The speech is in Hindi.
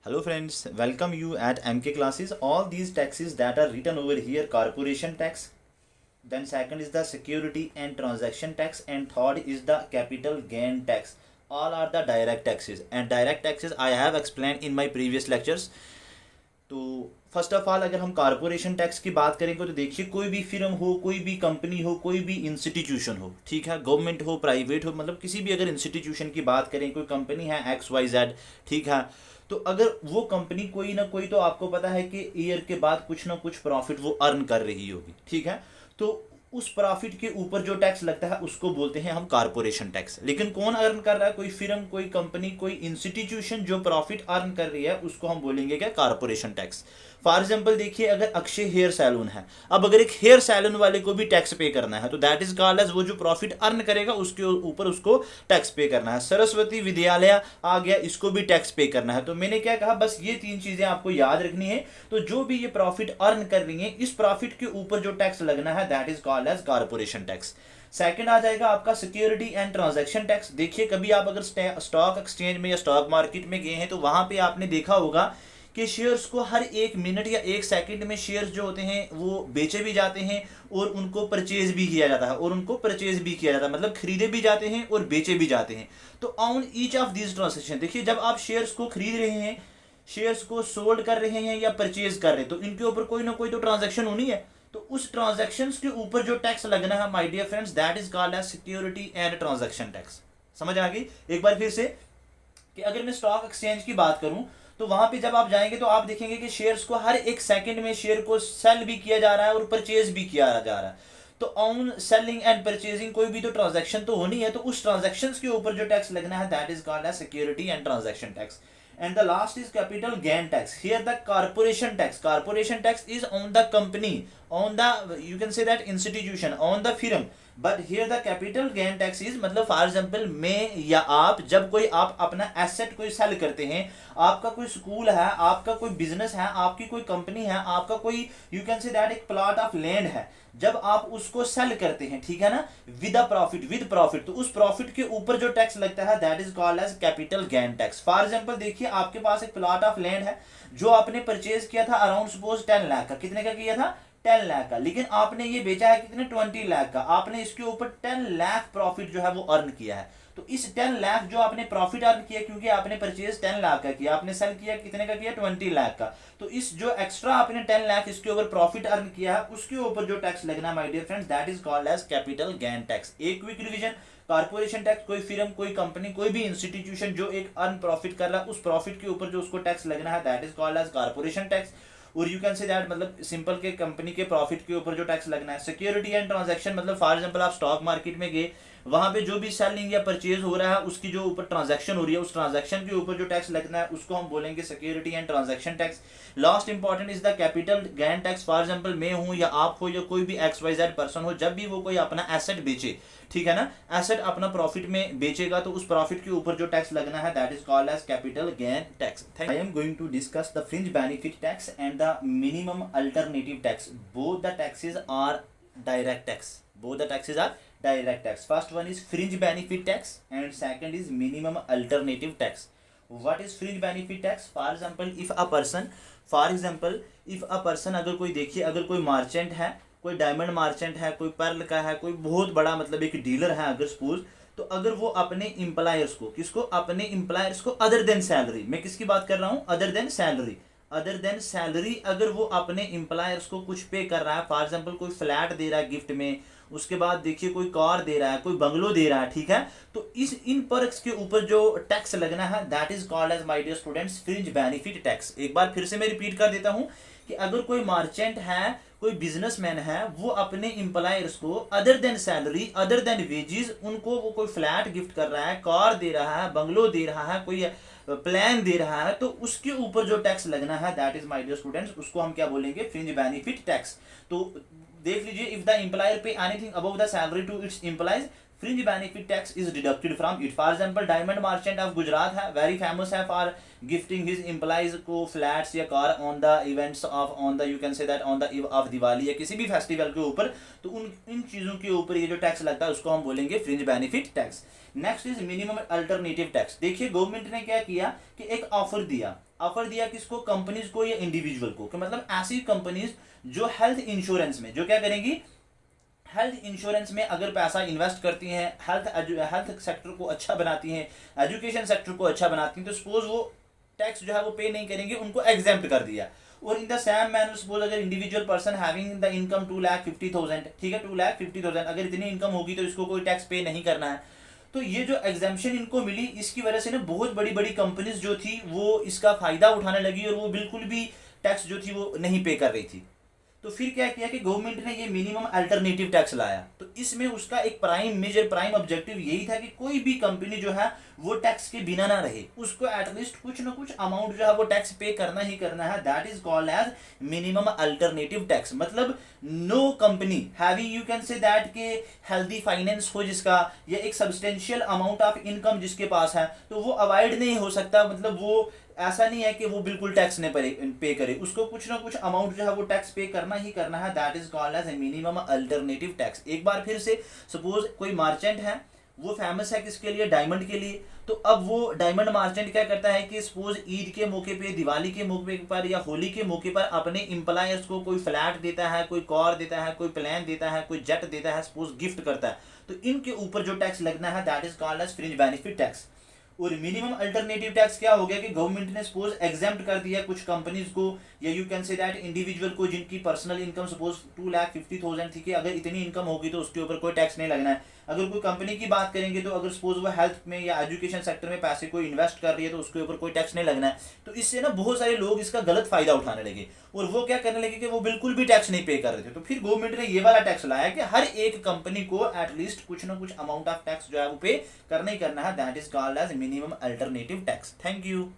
Hello friends, welcome you at MK classes. All these taxes that are written over here, corporation tax, then second is the security and transaction tax, and third is the capital gain tax. All are the direct taxes, and direct taxes I have explained in my previous lectures. तो फर्स्ट ऑफ ऑल अगर हम कारपोरेशन टैक्स की बात करेंगे तो देखिए, कोई भी फिर्म हो, कोई भी कंपनी हो, कोई भी इंस्टीट्यूशन हो, ठीक है, गवर्नमेंट हो, प्राइवेट हो, मतलब किसी भी अगर इंस्टीट्यूशन की बात करें, कोई कंपनी है XYZ, ठीक है, तो अगर वो कंपनी कोई ना कोई, तो आपको पता है कि ईयर के बाद कुछ ना कुछ प्रॉफिट वो अर्न कर रही होगी, ठीक है, तो उस प्रॉफिट के ऊपर जो टैक्स लगता है उसको बोलते हैं हम कारपोरेशन टैक्स। लेकिन कौन अर्न कर रहा है? कोई फिर्म, कोई कंपनी, कोई इंस्टीट्यूशन जो प्रॉफिट अर्न कर रही है उसको हम बोलेंगे क्या? Corporation tax. फॉर एग्जांपल देखिए, अगर अक्षय हेयर सैलून है, अब अगर एक हेयर सैलून वाले को भी टैक्स पे करना है तो दैट इज कॉल्ड एज, वो जो प्रॉफिट अर्न करेगा उसके ऊपर उसको टैक्स पे करना है। सरस्वती विद्यालय आ गया, इसको भी टैक्स पे करना है। तो मैंने क्या कहा, बस ये तीन चीजें आपको याद रखनी है। तो जो भी ये प्रॉफिट अर्न कर रही है, इस प्रॉफिट के ऊपर जो टैक्स लगना है that is called as corporation tax. Second आ जाएगा आपका सिक्योरिटी एंड ट्रांजैक्शन टैक्स। देखिए, कभी आप अगर स्टॉक एक्सचेंज में या स्टॉक मार्केट में गए हैं तो वहां पे आपने देखा होगा कि शेयर्स को हर एक मिनट या एक सेकंड में शेयर्स जो होते हैं वो बेचे भी जाते हैं और उनको परचेज भी किया जाता है, मतलब खरीदे भी जाते हैं और बेचे भी जाते हैं। तो on each of these transaction, देखिए, जब आप शेयर्स को खरीद रहे हैं, शेयर्स को सोल्ड कर रहे हैं या परचेज कर रहे हैं, तो इनके ऊपर कोई ना कोई तो ट्रांजेक्शन होनी है। तो उस ट्रांजेक्शन के ऊपर जो टैक्स लगना है my dear friends, that is called as security and transaction tax. समझ आ गई? एक बार फिर से, कि अगर मैं स्टॉक एक्सचेंज की बात करूं तो वहां पे जब आप जाएंगे तो आप देखेंगे कि शेयर्स को हर एक सेकंड में शेयर को सेल भी किया जा रहा है और परचेज भी किया जा रहा है। तो ऑन सेलिंग एंड परचेजिंग कोई भी तो ट्रांजैक्शन तो होनी है, तो उस ट्रांजैक्शन के ऊपर जो टैक्स लगना है that is called as security and transaction tax. And the last is capital gain tax. Here the corporation tax. Corporation tax is on the company, on the, you can say that institution, on the firm. But here the capital gain tax is, मतलब फॉर एग्जाम्पल मैं या आप, जब कोई आप अपना एसेट कोई सेल करते हैं, आपका कोई स्कूल है, आपका कोई बिजनेस है, आपकी कोई कंपनी है, आपका कोई, यू कैन से दैट, एक प्लॉट ऑफ लैंड है, जब आप उसको सेल करते हैं, ठीक है ना, विद प्रॉफिट, तो उस प्रॉफिट के ऊपर जो टैक्स लगता है that is called as capital gain tax. For example देखिए, आपके पास एक प्लॉट ऑफ लैंड है जो आपने परचेज किया था अराउंड सपोज 10 लाख का। कितने का किया था? 10 लाख का। लेकिन आपने ये बेचा है कितने? 20 लाख का। आपने इसके ऊपर 10 लाख प्रॉफिट जो है वो अर्न किया है। तो इस 10 लाख जो आपने प्रॉफिट अर्न किया, क्योंकि आपने परचेज 10 लाख का किया, आपने सेल किया कितने का किया? 20 लाख का। तो इस जो एक्स्ट्रा आपने 10 लाख इसके ऊपर प्रॉफिट अर्न किया है, उसके ऊपर जो टैक्स लगना my dear friends, that is called as capital gain tax. एक क्विक रिवीजन, कारपोरेशन टैक्स, कोई फिर्म, कोई कंपनी, कोई भी इंस्टीट्यूशन जो एक अर्न प्रॉफिट कर रहा है, उस प्रॉफिट के ऊपर जो उसको टैक्स लगना है that is called as corporation tax. और यू कैन से दैट, मतलब सिंपल के कंपनी के प्रॉफिट के ऊपर जो टैक्स लगना है। सिक्योरिटी एंड ट्रांजैक्शन, मतलब फॉर एग्जांपल आप स्टॉक मार्केट में गए, वहां पे जो भी सेलिंग या परचेज हो रहा है उसकी जो ऊपर ट्रांजैक्शन हो रही है, उस ट्रांजैक्शन के ऊपर जो टैक्स लगना है उसको हम बोलेंगे security and transaction tax. Last important is the capital gain tax. For example मैं हूं या आप हो या कोई भी XYZ पर्सन हो, जब भी वो कोई अपना एसेट बेचे, ठीक है ना, एसेट अपना प्रॉफिट में बेचेगा, तो उस प्रॉफिट के ऊपर जो टैक्स लगना है that is called as capital gain tax. I am going to discuss the fringe benefit tax and the minimum alternative tax. Both the taxes are direct tax. Both the taxes are direct tax. First one is fringe benefit tax and second is minimum alternative tax. What is fringe benefit tax? For example, if a person, अगर कोई देखिए, अगर कोई मार्चेंट है, कोई डायमंड मार्चेंट है, कोई पर्ल का है, कोई बहुत बड़ा मतलब एक डीलर है अगर सपोज, तो अगर वो अपने एम्प्लॉयर्स को, किसको? अपने एम्प्लॉयर्स को, अदर देन सैलरी, मैं किसकी बात कर रहा हूँ? अदर देन सैलरी, अगर वो अपने एम्प्लॉयर्स को कुछ पे कर रहा है, फॉर एग्जांपल कोई फ्लैट दे रहा है गिफ्ट में, उसके बाद देखिए कोई कार दे रहा है, कोई बंगलो दे रहा है, ठीक है, तो इन पर्क्स के ऊपर जो टैक्स लगना है that is called as my dear students fringe benefit tax. एक बार फिर से मैं रिपीट कर देता हूं कि अगर कोई मार्चेंट है, कोई बिजनेसमैन है, वो अपने एम्प्लॉयर्स को other than salary, other than wages, उनको वो कोई फ्लैट गिफ्ट कर रहा है, कार दे रहा है, बंगलो दे रहा है, कोई प्लान दे रहा है, तो उसके ऊपर जो टैक्स लगना है that is my dear students, उसको हम क्या बोलेंगे? Fringe benefit tax. तो देख लीजिए, if the employer pay anything above the salary to its employees fringe benefit tax is deducted from it. For example, diamond merchant of Gujarat है very famous है for gifting his employees को flats या car on the events of on the you can say that on the eve of Diwali या किसी भी फेस्टिवल के ऊपर, तो उन इन चीज़ों के ऊपर ये जो टैक्स लगता है उसको हम बोलेंगे fringe benefit tax. Next is minimum alternative tax. देखिए गवर्नमेंट ने क्या किया कि एक ऑफर दिया किसको, कंपनीज को या इंडिविजुअल को, कि मतलब ऐसी कंपनीज जो हेल्थ इंश्योरेंस में जो क्या करेंगी, हेल्थ इंश्योरेंस में अगर पैसा इन्वेस्ट करती हैं, हेल्थ सेक्टर को अच्छा बनाती हैं, एजुकेशन सेक्टर को अच्छा बनाती हैं, तो सपोज वो टैक्स जो है वो पे नहीं करेंगे, उनको एग्जेम्प्ट कर दिया। और in the same manner suppose अगर individual person having the income 2,50,000, ठीक है 2,50,000 अगर इतनी इनकम होगी तो इसको कोई टैक्स पे नहीं करना है। तो ये जो एग्जेम्पशन इनको मिली, इसकी वजह से ना बहुत बड़ी बड़ी कंपनीज जो थी वो इसका फायदा उठाने लगी और वो बिल्कुल भी टैक्स जो थी वो नहीं पे कर रही थी। तो फिर क्या किया कि गवर्नमेंट ने ये मिनिमम अल्टरनेटिव टैक्स लाया। तो इसमें उसका एक प्राइम ऑब्जेक्टिव यही था कि कोई भी कंपनी जो है वो टैक्स के बिना ना रहे, उसको एटलीस्ट कुछ ना कुछ अमाउंट जो है वो टैक्स पे करना ही करना है। That is called as minimum alternative tax. मतलब no company having you can say that के हेल्दी फाइनेंस हो जिसका, या एक सब्सटेंशियल अमाउंट ऑफ इनकम जिसके पास है, तो वो अवॉइड नहीं हो सकता। मतलब वो ऐसा नहीं है कि वो बिल्कुल टैक्स नहीं पे करे, उसको कुछ ना कुछ अमाउंट जो है वो टैक्स पे करना ही करना है। That is called as a minimum alternative tax. एक बार फिर से सपोज कोई मर्चेंट है, वो फेमस है किसके लिए, डायमंड के लिए। तो अब वो डायमंड मर्चेंट क्या करता है कि सपोज ईद के मौके पे, दिवाली के मौके पर या होली के मौके पर अपने एम्प्लॉयर्स को कोई फ्लैट देता है, कोई कार देता है, कोई प्लेन देता है, कोई जेट देता है, सपोज गिफ्ट करता है, तो इनके ऊपर जो टैक्स लगना है that is called as fringe benefit tax. और मिनिमम अल्टरनेटिव टैक्स क्या हो गया कि गवर्नमेंट ने सपोज एग्जेम्प्ट कर दिया कुछ कंपनीज को, या you can say that individual को जिनकी पर्सनल इनकम सपोज 2,50,000 थी कि अगर इतनी इनकम होगी तो उसके ऊपर कोई टैक्स नहीं लगना है। अगर कोई कंपनी की बात करेंगे तो अगर सपोज वो हेल्थ में या एजुकेशन सेक्टर में पैसे कोई इन्वेस्ट कर रही है तो उसके ऊपर कोई टैक्स नहीं लगना है। तो इससे ना बहुत सारे लोग इसका गलत फायदा उठाने लगे और वो क्या करने लगे कि वो बिल्कुल भी टैक्स नहीं पे कर रहे थे। तो फिर गवर्नमेंट ने ये वाला टैक्स लाया कि हर एक कंपनी को एटलीस्ट कुछ ना कुछ अमाउंट ऑफ टैक्स जो है वो पे करना ही करना है। That is called as minimum alternative tax. Thank you.